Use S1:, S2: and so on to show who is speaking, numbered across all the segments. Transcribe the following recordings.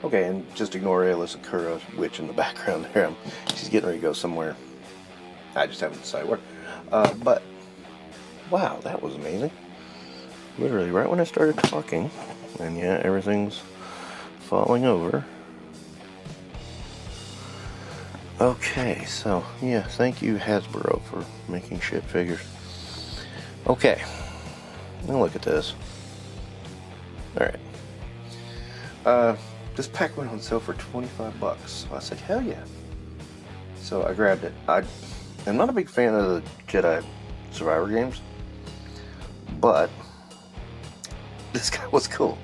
S1: Okay, and just ignore Alyssa Kura witch in the background there. She's getting ready to go somewhere. I just haven't decided where. But, wow, that was amazing. Literally, right when I started talking, and yeah, everything's falling over. Okay, so, yeah, thank you, Hasbro, for making shit figures. Okay, now look at this. Alright. This pack went on sale for 25 bucks. So I said, hell yeah. So I grabbed it. I'm not a big fan of the Jedi Survivor games, but this guy was cool.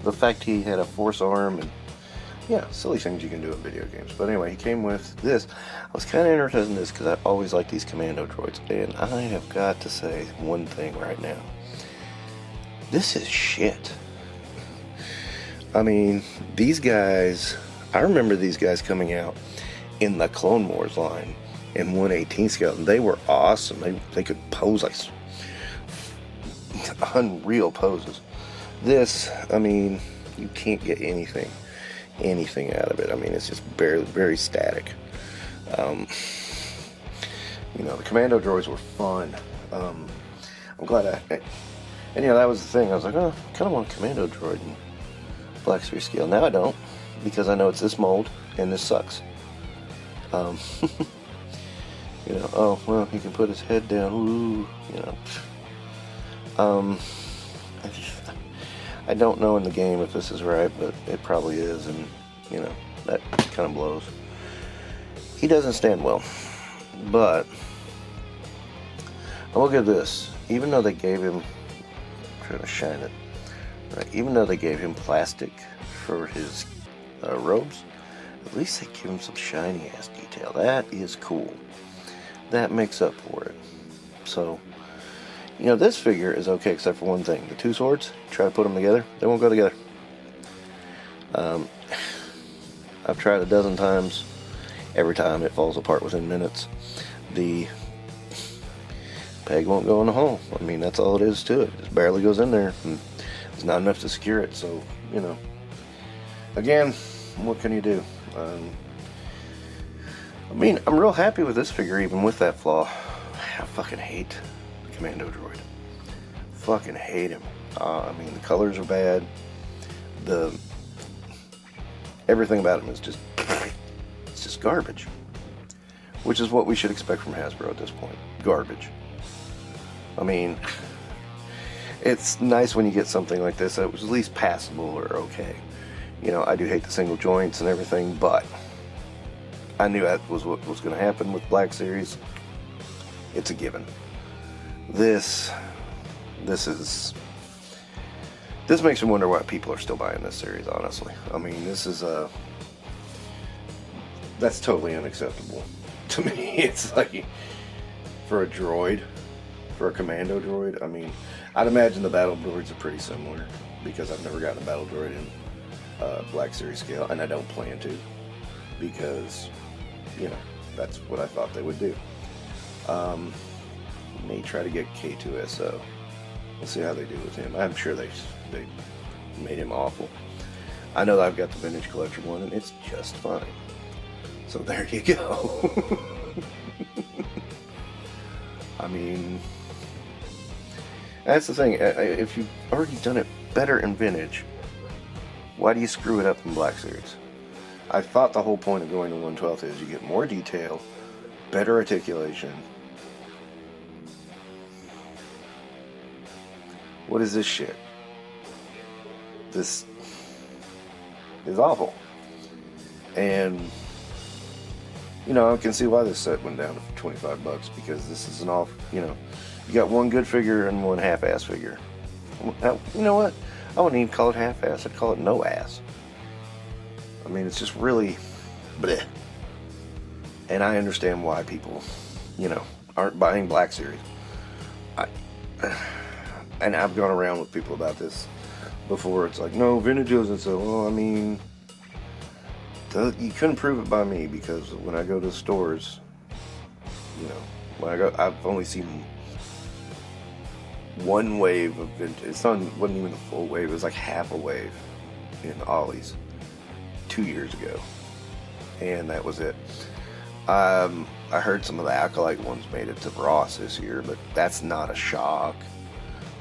S1: The fact he had a force arm and, yeah, silly things you can do in video games. But anyway, he came with this. I was kind of interested in this because I always like these commando droids. And I have got to say one thing right now. This is shit. I mean, these guys, I remember these guys coming out in the Clone Wars line in 1/18 scale, and they were awesome. They could pose like unreal poses. This, I mean, you can't get anything out of it. I mean, it's just very static. You know, the commando droids were fun. I'm glad and you know, that was the thing. I was like, oh, I kind of want a commando droid in Black Series scale. Now I don't, because I know it's this mold and this sucks. You know, oh well, he can put his head down. Ooh, you know. I don't know in the game if this is right, but it probably is, and you know, that kind of blows. He doesn't stand well, but look at this. Even though they gave him, I'm trying to shine it, right? Even though they gave him plastic for his robes, at least they give him some shiny ass detail. That is cool. That makes up for it. So, you know, this figure is okay except for one thing. The two swords, try to put them together, they won't go together. I've tried a dozen times. Every time it falls apart within minutes. The peg won't go in the hole. I mean, that's all it is to it. It just barely goes in there. And it's not enough to secure it. So, you know, again, what can you do? I mean, I'm real happy with this figure, even with that flaw. I fucking hate the Commando Droid. Fucking hate him. I mean, the colors are bad. Everything about him is just, it's just garbage. Which is what we should expect from Hasbro at this point. Garbage. I mean, it's nice when you get something like this that was at least passable or okay. You know, I do hate the single joints and everything, but I knew that was what was going to happen with Black Series. It's a given. This makes me wonder why people are still buying this series, honestly. I mean, this is that's totally unacceptable to me. It's like, for a droid, for a commando droid, I mean, I'd imagine the battle droids are pretty similar, because I've never gotten a battle droid in Black Series scale, and I don't plan to, because, you know, that's what I thought they would do. May try to get K2SO. We'll see how they do with him. I'm sure they made him awful. I know that I've got the Vintage Collector one, and it's just fine. So there you go. I mean, that's the thing. If you've already done it better in Vintage, why do you screw it up in Black Series? I thought the whole point of going to 1/12 is you get more detail, better articulation. What is this shit? This is awful. And, you know, I can see why this set went down to 25 bucks, because this is an off, you know, you got one good figure and one half-ass figure. You know what? I wouldn't even call it half-ass, I'd call it no ass. I mean, it's just really bleh. And I understand why people, you know, aren't buying Black Series. And I've gone around with people about this before. It's like, no, Vintage isn't so. Well, I mean, you couldn't prove it by me, because when I go to stores, you know, when I go, I've only seen one wave of Vintage. It wasn't even a full wave. It was like half a wave in Ollie's. 2 years ago, and that was it. I heard some of the Acolyte ones made it to Ross this year, but that's not a shock.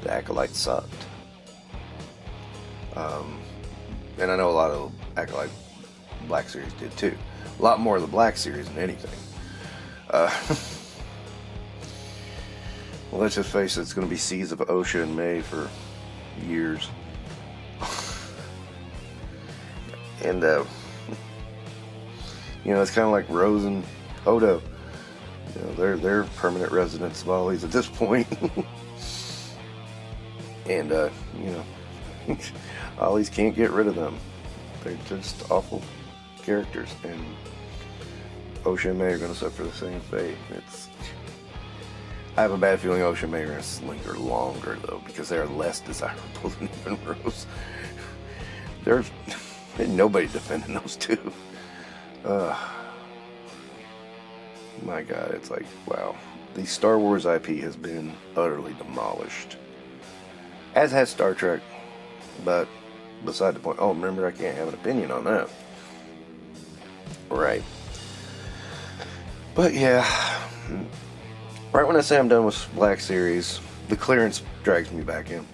S1: The Acolyte sucked. And I know a lot of the Acolyte Black Series did too. A lot more of the Black Series than anything. Well, let's just face it, it's going to be Seas of Osha and May for years. And, you know, it's kind of like Rose and Odo. You know, they're permanent residents of Ollie's at this point. And, you know, Ollie's can't get rid of them. They're just awful characters. And Osha and May are going to suffer the same fate. I have a bad feeling Osha and May are going to linger longer, though, because they're less desirable than even Rose. There's nobody defending those two. My God, it's like, wow. The Star Wars IP has been utterly demolished. As has Star Trek. But beside the point. Oh, remember, I can't have an opinion on that. Right. But yeah. Right when I say I'm done with Black Series, the clearance drags me back in.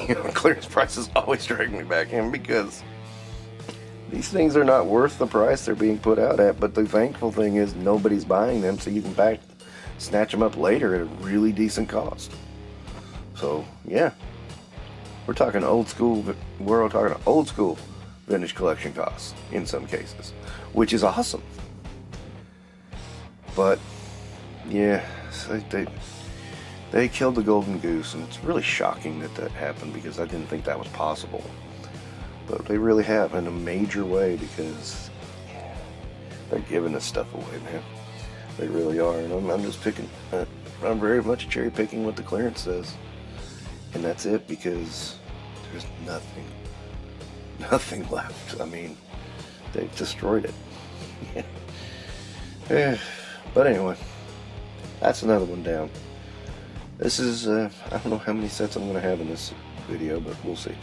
S1: You know, clearance prices always drag me back in because these things are not worth the price they're being put out at. But the thankful thing is nobody's buying them, so you can snatch them up later at a really decent cost. So yeah, we're talking old school. We're talking old school vintage collection costs in some cases, which is awesome. But yeah, they killed the golden goose, and it's really shocking that happened because I didn't think that was possible. But they really have in a major way because they're giving this stuff away, man. They really are, and I'm just picking. I'm very much cherry picking what the clearance says, and that's it because there's nothing left. I mean, they've destroyed it. But anyway, that's another one down. This is, I don't know how many sets I'm going to have in this video, but we'll see.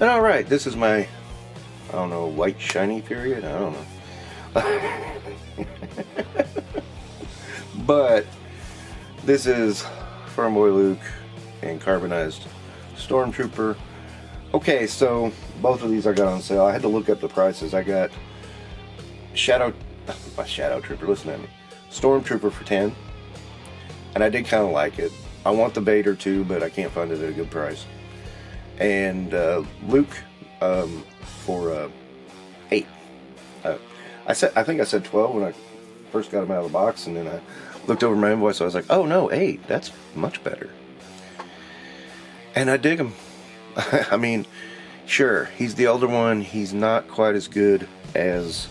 S1: And alright, this is my, I don't know, white shiny period? I don't know. But this is Farm Boy Luke and carbonized Stormtrooper. Okay, so both of these I got on sale. I had to look up the prices. I got Shadow Trooper, listen at me. Stormtrooper for 10. And I did kind of like it. I want the Vader too, but I can't find it at a good price. And Luke for 8. I think I said 12 when I first got him out of the box, and then I looked over my invoice. So I was like, oh no, 8. That's much better. And I dig him. I mean, sure, he's the older one. He's not quite as good as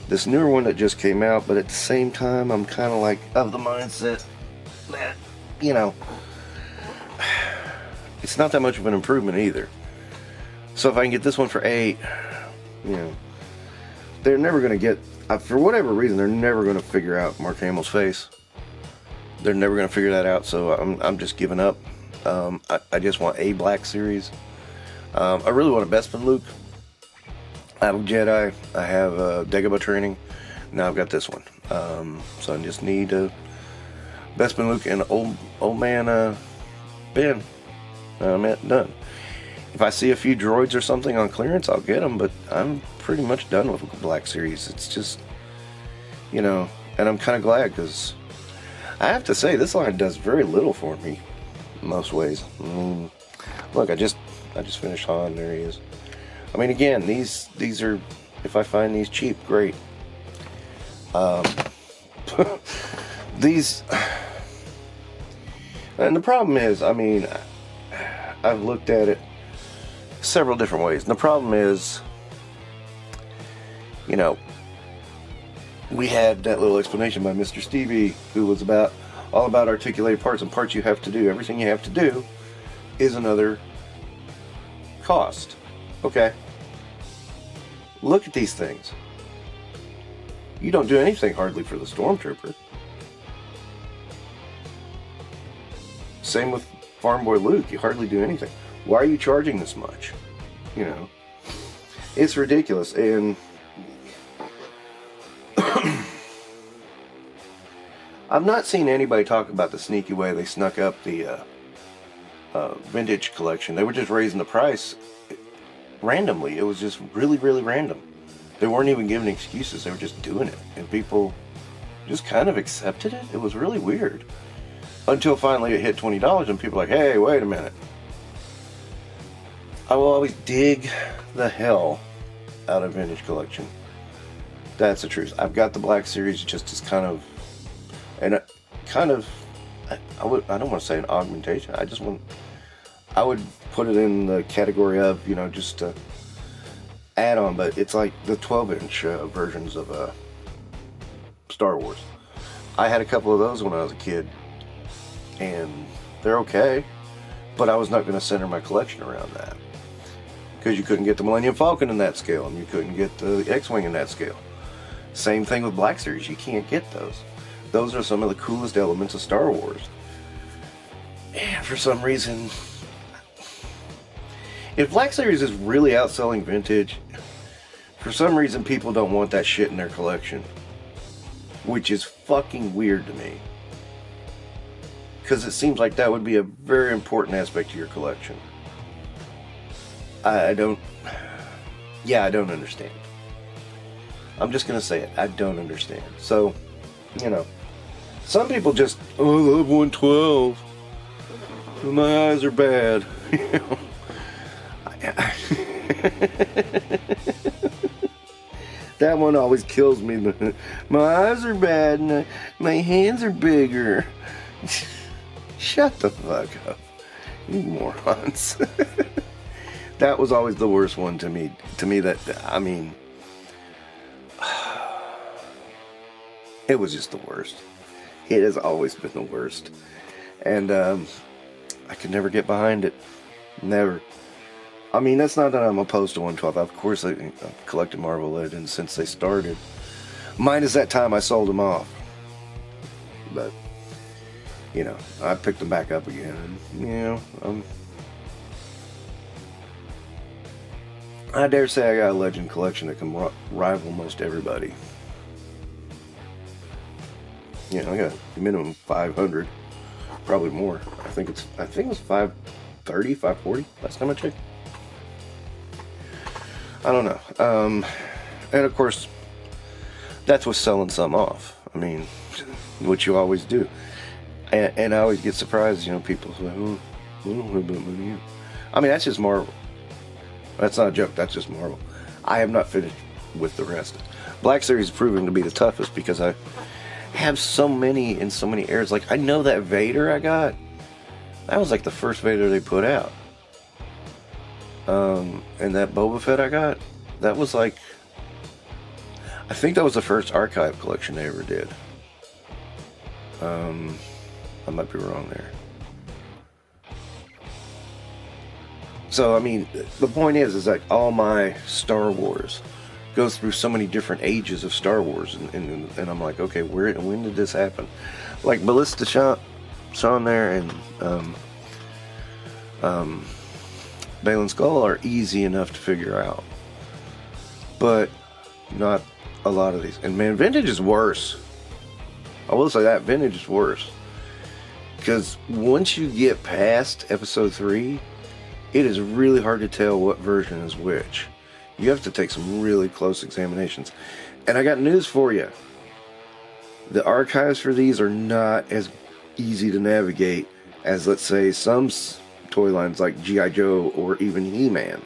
S1: this newer one that just came out, but at the same time, I'm kind of like of the mindset that, you know, it's not that much of an improvement either. So if I can get this one for 8, you know, they're never going to get, for whatever reason, they're never going to figure out Mark Hamill's face. They're never going to figure that out, so I'm just giving up. I just want a Black Series. I really want a Bespin Luke. I have a Jedi. I have a Dagobah training. Now I've got this one. So I just need a Bespin Luke and old man Ben. I'm done. If I see a few droids or something on clearance, I'll get them. But I'm pretty much done with the Black Series. It's just, you know, and I'm kind of glad because I have to say this line does very little for me in most ways. I mean, look, I just finished Han. There he is. I mean, again, these are, if I find these cheap, great. These, and the problem is, I mean, I've looked at it several different ways. And the problem is, you know, we had that little explanation by Mr. Stevie, who was all about articulated parts and parts you have to do. Everything you have to do is another cost. Okay. Look at these things. You don't do anything hardly for the Stormtrooper. Same with Farm Boy Luke. You hardly do anything. Why are you charging this much? You know. It's ridiculous, and I've not seen anybody talk about the sneaky way they snuck up the vintage collection. They were just raising the price randomly. It was just really, really random. They weren't even giving excuses. They were just doing it, and people just kind of accepted it. It was really weird. Until finally it hit $20, and people were like, hey, wait a minute. I will always dig the hell out of vintage collection. That's the truth. I've got the Black Series just as kind of, and I don't want to say an augmentation. I would put it in the category of, just a add-on, but it's like the 12-inch versions of Star Wars. I had a couple of those when I was a kid, and they're okay, but I was not going to center my collection around that. Because you couldn't get the Millennium Falcon in that scale, and you couldn't get the X-Wing in that scale. Same thing with Black Series, you can't get those. Those are some of the coolest elements of Star Wars. And for some reason, if Black Series is really outselling vintage, for some reason people don't want that shit in their collection. Which is fucking weird to me. Because it seems like that would be a very important aspect to your collection. I don't understand. I'm just going to say it. I don't understand. So, some people just, I love 112. My eyes are bad. That one always kills me. My eyes are bad and my hands are bigger. Shut the fuck up, you morons. That was always the worst one to me. It was just the worst. It has always been the worst. And I could never get behind it. Never. That's not that I'm opposed to 112. Of course, I've collected Marvel Legends since they started. Minus that time I sold them off. But, I picked them back up again. And, I dare say I got a Legend collection that can rival most everybody. I got minimum 500. Probably more. I think it was 530, 540 last time I checked. I don't know. And of course, that's what's selling some off. What you always do. And I always get surprised, people say, oh, I don't have that money. That's just Marvel. That's not a joke, that's just Marvel. I have not finished with the rest. Black Series is proving to be the toughest because I have so many in so many areas. Like, I know that Vader I got, that was like the first Vader they put out. And that Boba Fett I got, that was like, I think that was the first archive collection they ever did. I might be wrong there. So, the point is like all my Star Wars goes through so many different ages of Star Wars, and I'm like, okay, when did this happen? Like Ballista Sean there and Baylan Skull are easy enough to figure out, but not a lot of these. And man, vintage is worse. I will say that vintage is worse, because once you get past episode 3, it is really hard to tell what version is which. You have to take some really close examinations. And I got news for you. The archives for these are not as easy to navigate as, let's say, some toy lines like G.I. Joe or even He-Man.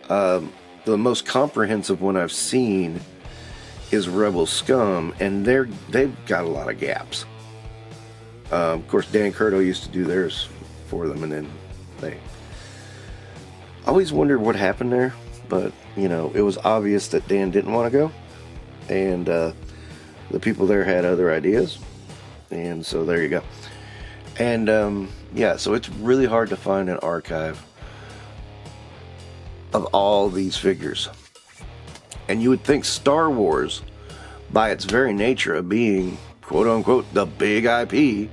S1: The most comprehensive one I've seen is Rebel Scum, and they've got a lot of gaps. Of course, Dan Curto used to do theirs for them, and then they... I always wondered what happened there, but, it was obvious that Dan didn't want to go, and the people there had other ideas, and so there you go. And, yeah, so it's really hard to find an archive of all these figures. And you would think Star Wars, by its very nature of being, quote-unquote, the big IP,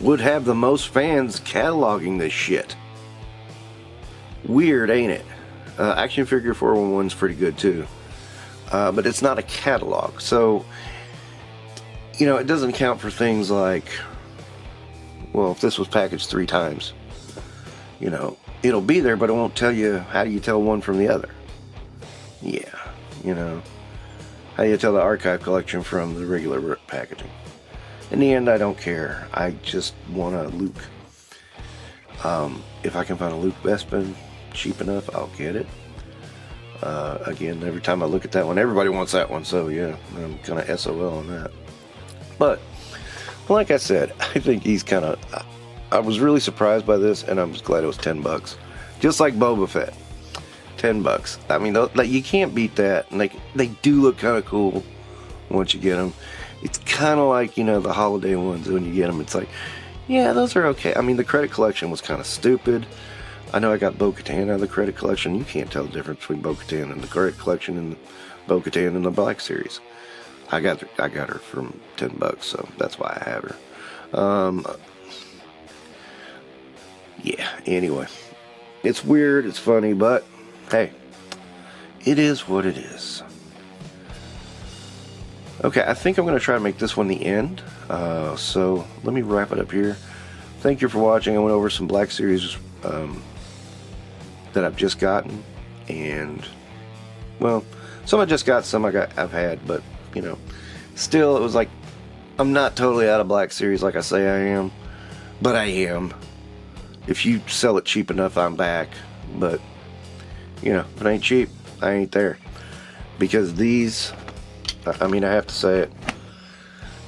S1: would have the most fans cataloging this shit. Weird, ain't it? Action Figure 411's pretty good too. But it's not a catalog. So, you know, it doesn't count for things like, well, if this was packaged 3 times, you know, it'll be there, but it won't tell you how do you tell one from the other. Yeah, you know, how do you tell the archive collection from the regular packaging? In the end, I don't care. I just want a Luke. If I can find a Luke Bespin cheap enough, I'll get it. Again, every time I look at that one, everybody wants that one, so yeah, I'm kind of SOL on that. But, like I said, I think he's kind of... I was really surprised by this, and I'm just glad it was $10. Just like Boba Fett. $10. I mean, like, you can't beat that, and they do look kind of cool once you get them. It's kind of like, you know, the holiday ones, when you get them, it's like, yeah, those are okay. I mean, the credit collection was kind of stupid. I know I got Bo-Katan out of the credit collection. You can't tell the difference between Bo-Katan and the credit collection and Bo-Katan and the Black Series. I got her from $10, so that's why I have her. Yeah, anyway. It's weird, it's funny, but hey, it is what it is. Okay, I think I'm going to try to make this one the end. So let me wrap it up here. Thank you for watching. I went over some Black Series that I've just gotten, and well, some I just got, some I've had, but you know, still, it was like, I'm not totally out of Black Series like I say I am, but I am. If you sell it cheap enough, I'm back. But you know, if it ain't cheap, I ain't there. Because these, I mean, I have to say it,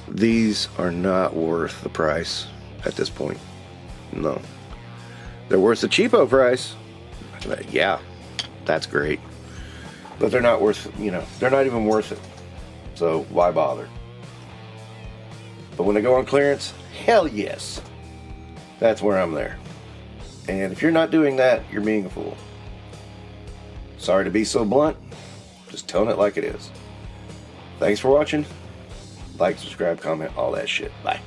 S1: these are not worth the price at this point. No. They're worth the cheapo price. Yeah, that's great. But they're not worth, you know, they're not even worth it. So why bother? But when they go on clearance, hell yes. That's where I'm there. And if you're not doing that, you're being a fool. Sorry to be so blunt. Just telling it like it is. Thanks for watching. Like, subscribe, comment, all that shit. Bye.